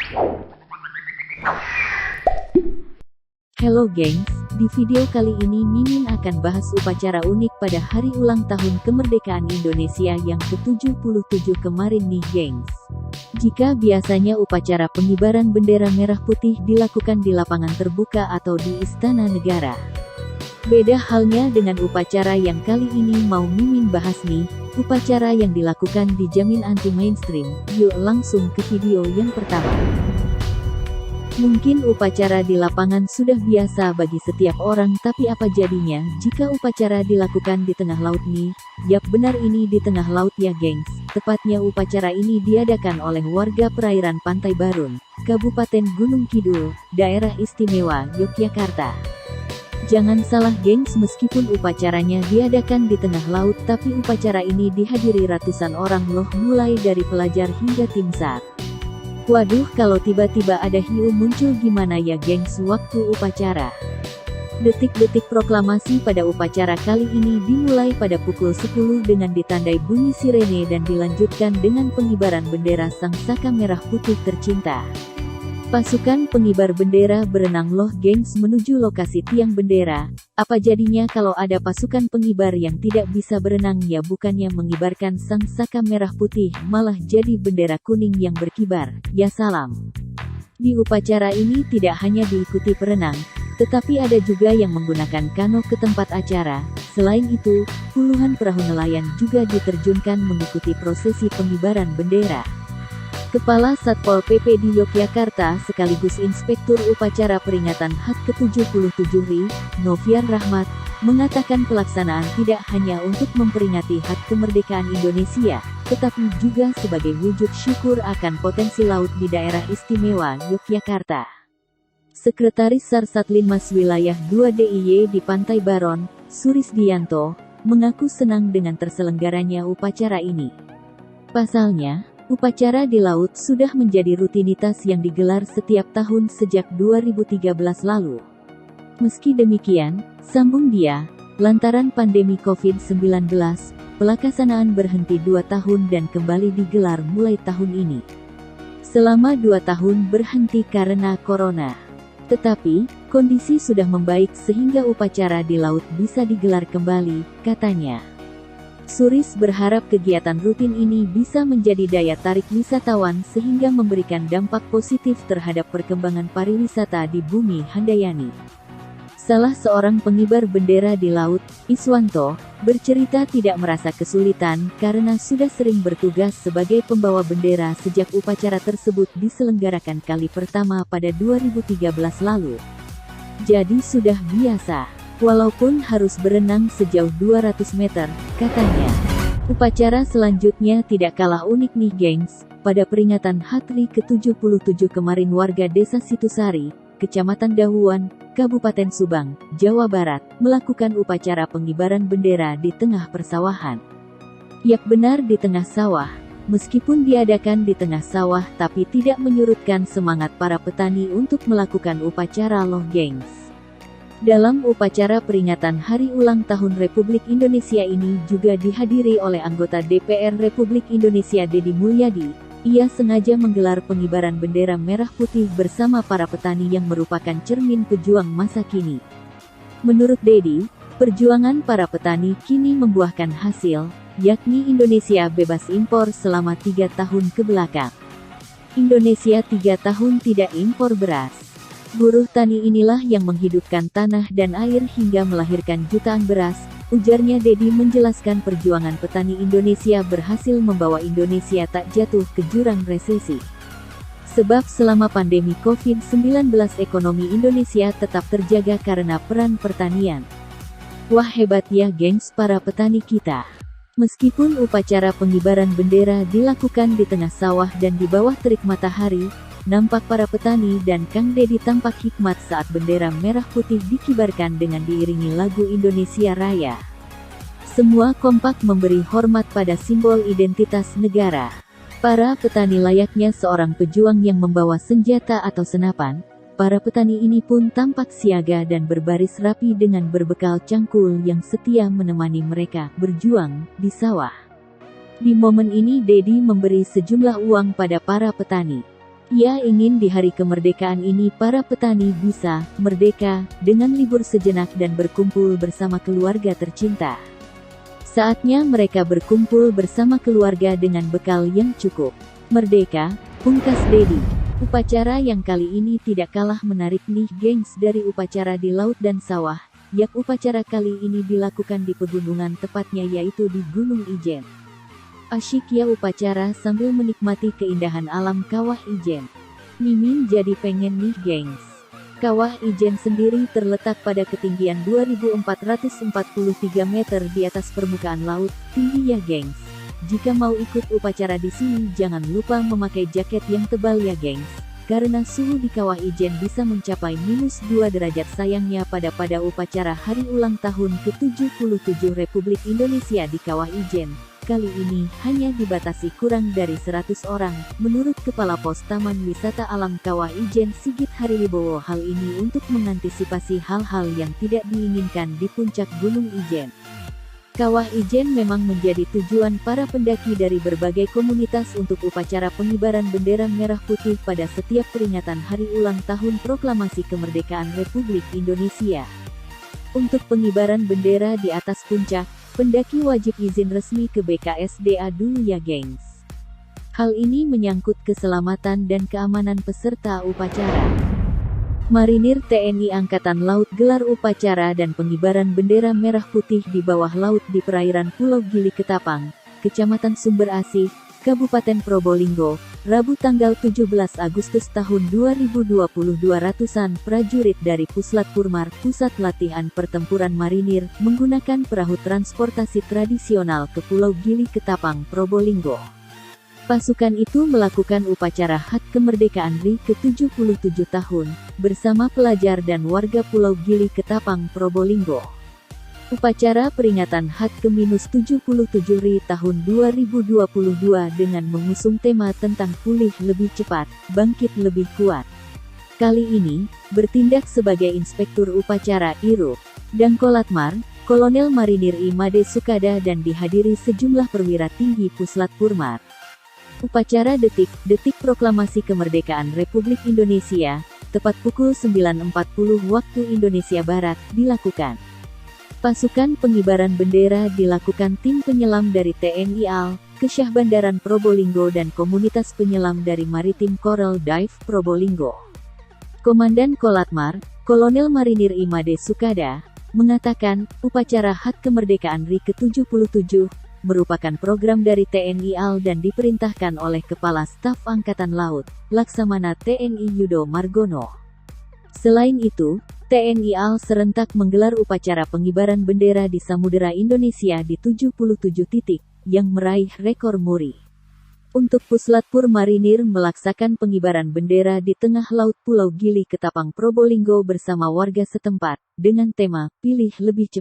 Halo gengs, di video kali ini Mimin akan bahas upacara unik pada hari ulang tahun kemerdekaan Indonesia yang ke-77 kemarin nih gengs. Jika biasanya upacara pengibaran bendera merah putih dilakukan di lapangan terbuka atau di Istana Negara. Beda halnya dengan upacara yang kali ini mau Mimin bahas nih, upacara yang dilakukan di Jamin Anti Mainstream. Yuk langsung ke video yang pertama. Mungkin upacara di lapangan sudah biasa bagi setiap orang, tapi apa jadinya jika upacara dilakukan di tengah laut nih? Yap, benar, ini di tengah laut ya gengs. Tepatnya upacara ini diadakan oleh warga perairan Pantai Barun, Kabupaten Gunung Kidul, Daerah Istimewa Yogyakarta. Jangan salah gengs, meskipun upacaranya diadakan di tengah laut, tapi upacara ini dihadiri ratusan orang loh, mulai dari pelajar hingga tim SAR. Waduh, kalau tiba-tiba ada hiu muncul gimana ya gengs waktu upacara? Detik-detik proklamasi pada upacara kali ini dimulai pada pukul 10 dengan ditandai bunyi sirene dan dilanjutkan dengan pengibaran bendera Sang Saka Merah Putih tercinta. Pasukan pengibar bendera berenang loh gengs menuju lokasi tiang bendera. Apa jadinya kalau ada pasukan pengibar yang tidak bisa berenang? Ya, bukannya mengibarkan Sang Saka Merah Putih, malah jadi bendera kuning yang berkibar. Ya salam. Di upacara ini tidak hanya diikuti perenang, tetapi ada juga yang menggunakan kano ke tempat acara. Selain itu, puluhan perahu nelayan juga diterjunkan mengikuti prosesi pengibaran bendera. Kepala Satpol PP di Yogyakarta sekaligus Inspektur Upacara Peringatan HUT ke-77 RI, Noviar Rahmat, mengatakan pelaksanaan tidak hanya untuk memperingati HUT kemerdekaan Indonesia, tetapi juga sebagai wujud syukur akan potensi laut di Daerah Istimewa Yogyakarta. Sekretaris SAR Satlinmas Wilayah 2 DIY di Pantai Baron, Surisdiyanto, mengaku senang dengan terselenggaranya upacara ini. Pasalnya, upacara di laut sudah menjadi rutinitas yang digelar setiap tahun sejak 2013 lalu. Meski demikian, sambung dia, lantaran pandemi COVID-19, pelaksanaan berhenti 2 tahun dan kembali digelar mulai tahun ini. Selama 2 tahun berhenti karena corona. Tetapi, kondisi sudah membaik sehingga upacara di laut bisa digelar kembali, katanya. Suris berharap kegiatan rutin ini bisa menjadi daya tarik wisatawan sehingga memberikan dampak positif terhadap perkembangan pariwisata di Bumi Handayani. Salah seorang pengibar bendera di laut, Iswanto, bercerita tidak merasa kesulitan karena sudah sering bertugas sebagai pembawa bendera sejak upacara tersebut diselenggarakan kali pertama pada 2013 lalu. Jadi sudah biasa. Walaupun harus berenang sejauh 200 meter, katanya. Upacara selanjutnya tidak kalah unik nih gengs. Pada peringatan HUT RI ke-77 kemarin warga Desa Situsari, Kecamatan Dahuan, Kabupaten Subang, Jawa Barat, melakukan upacara pengibaran bendera di tengah persawahan. Yap, benar, di tengah sawah. Meskipun diadakan di tengah sawah, tapi tidak menyurutkan semangat para petani untuk melakukan upacara loh gengs. Dalam upacara peringatan Hari Ulang Tahun Republik Indonesia ini juga dihadiri oleh anggota DPR Republik Indonesia Deddy Mulyadi. Ia sengaja menggelar pengibaran bendera merah putih bersama para petani yang merupakan cermin pejuang masa kini. Menurut Deddy, perjuangan para petani kini membuahkan hasil, yakni Indonesia bebas impor selama 3 tahun kebelakang. Indonesia 3 tahun tidak impor beras. Buruh tani inilah yang menghidupkan tanah dan air hingga melahirkan jutaan beras, ujarnya. Deddy menjelaskan perjuangan petani Indonesia berhasil membawa Indonesia tak jatuh ke jurang resesi. Sebab selama pandemi COVID-19 ekonomi Indonesia tetap terjaga karena peran pertanian. Wah, hebat ya gengs para petani kita. Meskipun upacara pengibaran bendera dilakukan di tengah sawah dan di bawah terik matahari, nampak para petani dan Kang Deddy tampak hikmat saat bendera merah putih dikibarkan dengan diiringi lagu Indonesia Raya. Semua kompak memberi hormat pada simbol identitas negara. Para petani layaknya seorang pejuang yang membawa senjata atau senapan. Para petani ini pun tampak siaga dan berbaris rapi dengan berbekal cangkul yang setia menemani mereka berjuang di sawah. Di momen ini Deddy memberi sejumlah uang pada para petani. Ia ingin di hari kemerdekaan ini para petani bisa merdeka dengan libur sejenak dan berkumpul bersama keluarga tercinta. Saatnya mereka berkumpul bersama keluarga dengan bekal yang cukup. Merdeka, pungkas Dedi. Upacara yang kali ini tidak kalah menarik nih gengs dari upacara di laut dan sawah. Yap, upacara kali ini dilakukan di pegunungan, tepatnya yaitu di Gunung Ijen. Asyik ya upacara sambil menikmati keindahan alam Kawah Ijen. Mimin jadi pengen nih gengs. Kawah Ijen sendiri terletak pada ketinggian 2443 meter di atas permukaan laut, tinggi ya gengs. Jika mau ikut upacara di sini jangan lupa memakai jaket yang tebal ya gengs. Karena suhu di Kawah Ijen bisa mencapai -2 derajat. Sayangnya pada upacara hari ulang tahun ke-77 Republik Indonesia di Kawah Ijen, kali ini hanya dibatasi kurang dari 100 orang, menurut Kepala Pos Taman Wisata Alam Kawah Ijen Sigit Hariwibowo. Hal ini untuk mengantisipasi hal-hal yang tidak diinginkan di puncak Gunung Ijen. Kawah Ijen memang menjadi tujuan para pendaki dari berbagai komunitas untuk upacara pengibaran bendera merah putih pada setiap peringatan hari ulang tahun Proklamasi Kemerdekaan Republik Indonesia. Untuk pengibaran bendera di atas puncak, pendaki wajib izin resmi ke BKSDA dulu ya gengs. Hal ini menyangkut keselamatan dan keamanan peserta upacara. Marinir TNI Angkatan Laut gelar upacara dan pengibaran bendera merah putih di bawah laut di perairan Pulau Gili Ketapang, Kecamatan Sumber Asih, Kabupaten Probolinggo, Rabu tanggal 17 Agustus tahun 2022. Ratusan prajurit dari Puslat Purmar, Pusat Latihan Pertempuran Marinir, menggunakan perahu transportasi tradisional ke Pulau Gili Ketapang, Probolinggo. Pasukan itu melakukan upacara HUT Kemerdekaan RI ke-77 tahun, bersama pelajar dan warga Pulau Gili Ketapang, Probolinggo. Upacara peringatan HUT ke-77 RI tahun 2022 dengan mengusung tema tentang pulih lebih cepat, bangkit lebih kuat. Kali ini, bertindak sebagai Inspektur Upacara IRUP, dan Kolatmar, Kolonel Marinir I Made Sukada dan dihadiri sejumlah perwira tinggi Puslat Purmar. Upacara detik-detik proklamasi kemerdekaan Republik Indonesia, tepat pukul 9.40 waktu Indonesia Barat, dilakukan. Pasukan pengibaran bendera dilakukan tim penyelam dari TNI AL, Kesyah Bandaran Probolinggo dan komunitas penyelam dari Maritim Coral Dive Probolinggo. Komandan Kolatmar, Kolonel Marinir I Made Sukada, mengatakan, upacara HUT Kemerdekaan RI ke-77, merupakan program dari TNI AL dan diperintahkan oleh Kepala Staf Angkatan Laut, Laksamana TNI Yudo Margono. Selain itu, TNI AL serentak menggelar upacara pengibaran bendera di Samudera Indonesia di 77 titik, yang meraih rekor muri. Untuk Puslat Pur Marinir melaksakan pengibaran bendera di tengah laut Pulau Gili Ketapang Probolinggo bersama warga setempat, dengan tema, Pilih Lebih Cepat.